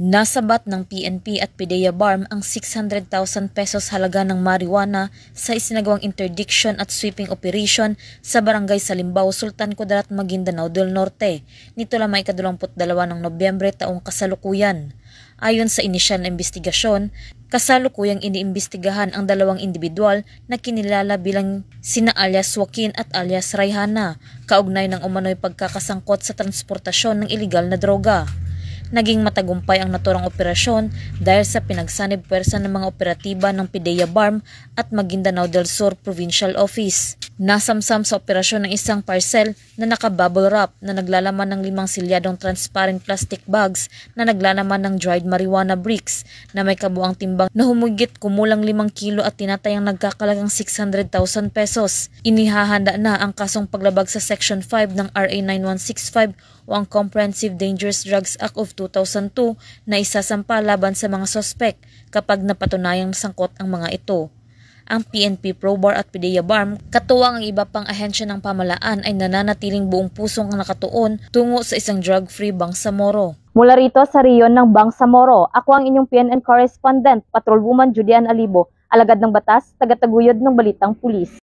Nasabat ng PNP at PDEA BARM ang 600,000 pesos halaga ng marijuana sa isinagawang interdiction at sweeping operation sa barangay Salimbao, Sultan Kudarat, Maguindanao del Norte nito lamang ika-22 ng Nobyembre taong kasalukuyan. Ayon sa inisyal na investigasyon, kasalukuyang iniimbestigahan ang dalawang individual na kinilala bilang sina alias Joaquin at alias Rayhana, kaugnay ng umano'y pagkakasangkot sa transportasyon ng iligal na droga. Naging matagumpay ang naturang operasyon dahil sa pinagsanib puwersa ng mga operatiba ng PDEA BARM at Maguindanao del Sur Provincial Office. Nasamsam sa operasyon ng isang parcel na naka-bubble wrap na naglalaman ng 5 silyadong transparent plastic bags na naglalaman ng dried marijuana bricks na may kabuang timbang na humigit kumulang 5 kilo at tinatayang nagkakalagang 600,000 pesos. Inihahanda na ang kasong paglabag sa Section 5 ng RA 9165 o ang Comprehensive Dangerous Drugs Act of 2002 na isasampa laban sa mga sospek kapag napatunayang sangkot ang mga ito. Ang PNP, ProBAR at PDEA BARM, katuwang ang iba pang ahensya ng pamahalaan ay nananatiling buong pusong nakatuon tungo sa isang drug-free Bangsamoro. Mula rito sa riyon ng Bangsamoro, ako ang inyong PNN correspondent, Patrolwoman Julian Alibo, alagad ng batas, tagataguyod ng Balitang Pulis.